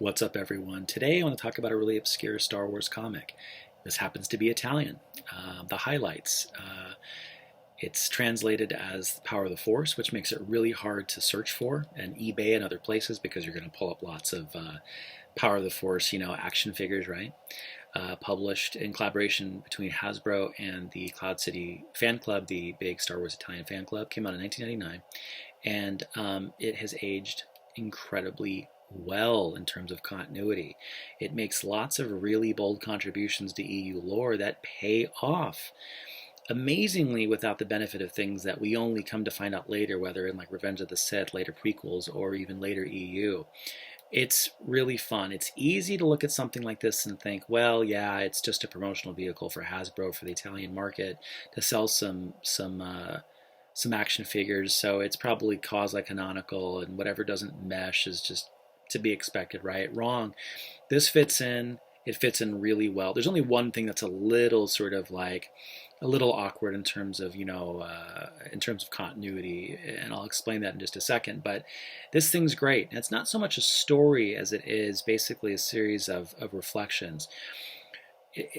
What's up, everyone? Today I want to talk about a really obscure Star Wars comic. This happens to be Italian. The highlights. It's translated as Power of the Force, which makes it really hard to search for and eBay and other places because you're going to pull up lots of Power of the Force, action figures, right? Published in collaboration between Hasbro and the Cloud City fan club, the big Star Wars Italian fan club. Came out in 1999, and it has aged incredibly well in terms of continuity. It makes lots of really bold contributions to EU lore that pay off. Amazingly, without the benefit of things that we only come to find out later, whether in like Revenge of the Sith, later prequels, or even later EU. It's really fun. It's easy to look at something like this and think, well, yeah, it's just a promotional vehicle for Hasbro for the Italian market to sell some action figures. So it's probably quasi-canonical, and whatever doesn't mesh is just to be expected, right? Wrong. This fits in. It fits in really well. There's only one thing that's a little sort of like a little awkward in terms of in terms of continuity, and I'll explain that in just a second. But this thing's great. And it's not so much a story as it is basically a series of reflections.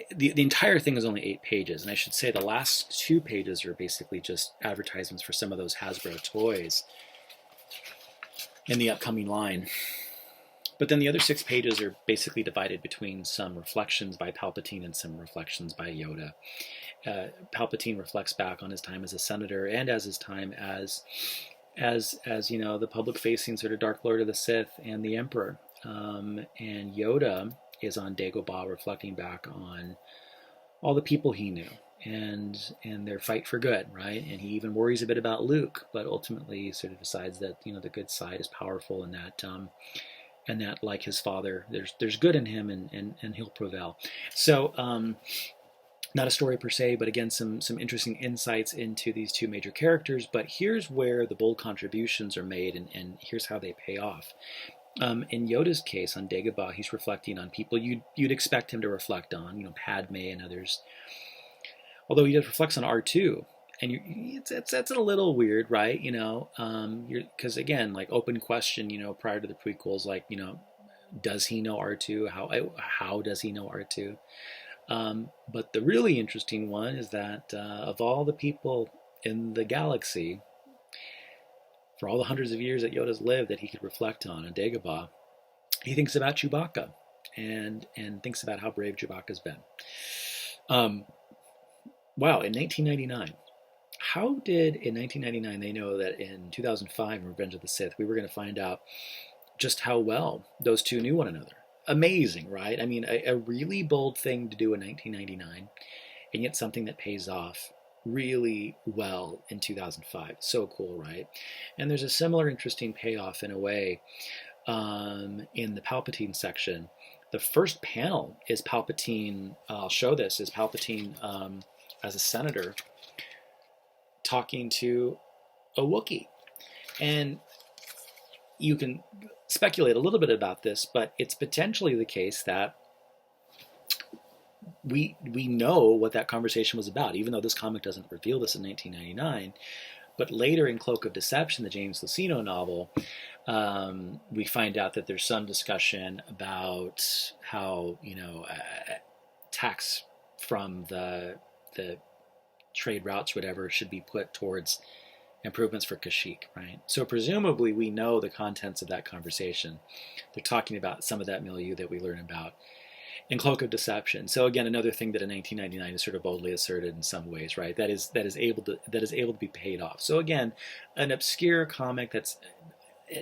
The entire thing is only 8 pages, and I should say the last 2 pages are basically just advertisements for some of those Hasbro toys in the upcoming line. But then the other 6 pages are basically divided between some reflections by Palpatine and some reflections by Yoda. Palpatine reflects back on his time as a senator and as his time as the public-facing sort of Dark Lord of the Sith and the Emperor. And Yoda is on Dagobah reflecting back on all the people he knew and their fight for good, right? And he even worries a bit about Luke, but ultimately sort of decides that the good side is powerful, and that like his father, there's good in him, and he'll prevail. So not a story per se, but again, some interesting insights into these 2 major characters. But here's where the bold contributions are made, and here's how they pay off. In Yoda's case, on Dagobah, he's reflecting on people you'd expect him to reflect on, Padme and others. Although he does reflects on R2, and that's a little weird, right? Because again, like open question, prior to the prequels, like does he know R2? How does he know R2? But the really interesting one is that of all the people in the galaxy, for all the hundreds of years that Yoda's lived that he could reflect on Dagobah, he thinks about Chewbacca and thinks about how brave Chewbacca's been. Wow, in 1999. How did in 1999 they know that in 2005 in Revenge of the Sith we were going to find out just how well those 2 knew one another? Amazing, right? I mean, a really bold thing to do in 1999, and yet something that pays off really well in 2005. So cool, right? And there's a similar interesting payoff in a way in the Palpatine section. The first panel is Palpatine, I'll show this, is Palpatine as a senator talking to a Wookiee. And you can speculate a little bit about this, but it's potentially the case that we know what that conversation was about, even though this comic doesn't reveal this in 1999. But later in Cloak of Deception, the James Luceno novel, we find out that there's some discussion about how tax from the trade routes, whatever, should be put towards improvements for Kashyyyk, right? So presumably we know the contents of that conversation. They're talking about some of that milieu that we learn about in Cloak of Deception. So again, another thing that in 1999 is sort of boldly asserted in some ways, right? That is able to be paid off. So again, an obscure comic that's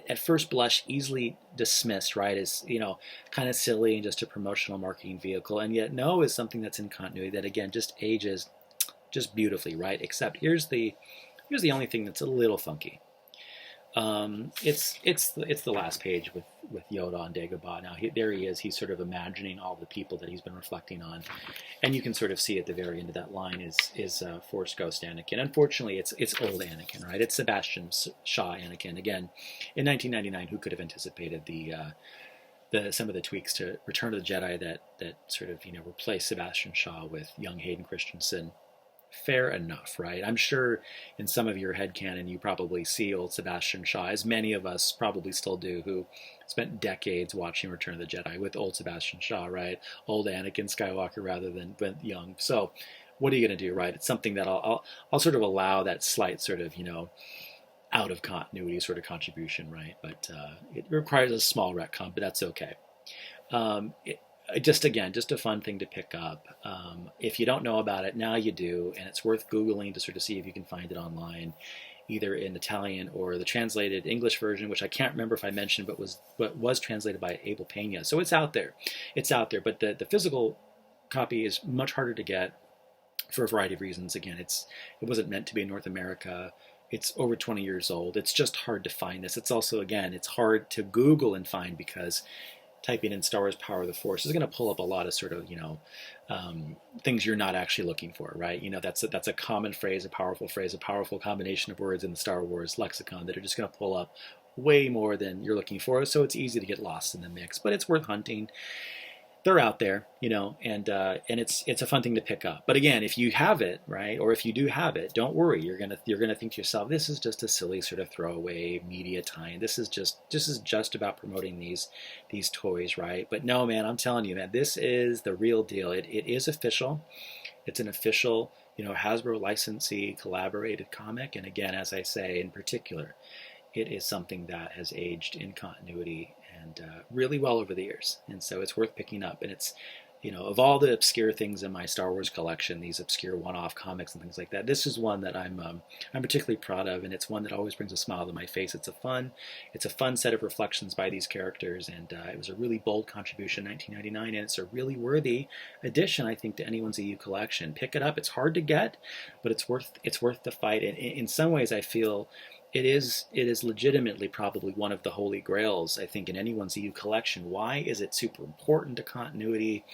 at first blush easily dismissed, right, as kind of silly and just a promotional marketing vehicle, and yet no, is something that's in continuity that again just ages just beautifully, right? Except here's the only thing that's a little funky. It's the last page with Yoda on Dagobah. Now there he is. He's sort of imagining all the people that he's been reflecting on, and you can sort of see at the very end of that line is Force Ghost Anakin. Unfortunately, it's old Anakin, right? It's Sebastian Shaw Anakin. Again, in 1999, who could have anticipated some of the tweaks to Return of the Jedi that sort of replaced Sebastian Shaw with young Hayden Christensen Fair enough, right? I'm sure in some of your headcanon you probably see old Sebastian Shaw, as many of us probably still do, who spent decades watching Return of the Jedi with old Sebastian Shaw, right? Old Anakin Skywalker rather than young. So what are you going to do, right? It's something that I'll sort of allow that slight sort of, out of continuity sort of contribution, right? But it requires a small retcon, but that's okay. It, just again, just a fun thing to pick up. If you don't know about it, now you do, and it's worth Googling to sort of see if you can find it online, either in Italian or the translated English version, which I can't remember if I mentioned, but was translated by Abel Pena. So it's out there. It's out there, but the physical copy is much harder to get for a variety of reasons. Again, it wasn't meant to be in North America. It's over 20 years old. It's just hard to find this. It's also, again, it's hard to Google and find because typing in Star Wars Power of the Force is going to pull up a lot of sort of, things you're not actually looking for, right? That's a common phrase, a powerful combination of words in the Star Wars lexicon that are just going to pull up way more than you're looking for. So it's easy to get lost in the mix, but it's worth hunting. They're out there, and it's a fun thing to pick up. But again, if you have it, right, or if you do have it, don't worry. You're gonna think to yourself, this is just a silly sort of throwaway media tie-in. This is just about promoting these toys, right? But no, man, I'm telling you, man, this is the real deal. It is official. It's an official, Hasbro licensee collaborated comic. And again, as I say, in particular, it is something that has aged in continuity and really well over the years. And so it's worth picking up. And it's, of all the obscure things in my Star Wars collection, these obscure one-off comics and things like that, this is one that I'm particularly proud of, and it's one that always brings a smile to my face. It's a fun set of reflections by these characters, and it was a really bold contribution in 1999, and it's a really worthy addition, I think, to anyone's EU collection. Pick it up. It's hard to get, but it's worth the fight. And in some ways, I feel it is legitimately probably one of the holy grails, I think, in anyone's EU collection. Why is it super important to continuity?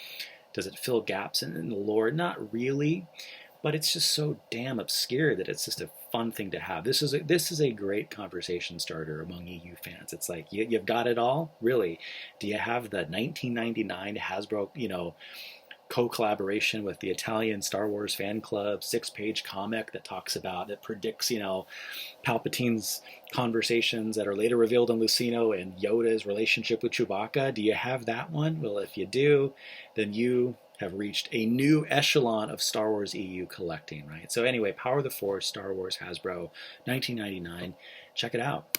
Does it fill gaps in the lore? Not really, but it's just so damn obscure that it's just a fun thing to have. This is a great conversation starter among EU fans. It's like, you've got it all? Really? Do you have the 1999 Hasbro, co-collaboration with the Italian Star Wars fan club 6-page comic that predicts, Palpatine's conversations that are later revealed in Lucino and Yoda's relationship with Chewbacca? Do you have that one? Well, if you do, then you have reached a new echelon of Star Wars EU collecting, right? So anyway, Power of the Force, Star Wars, Hasbro, 1999. Check it out.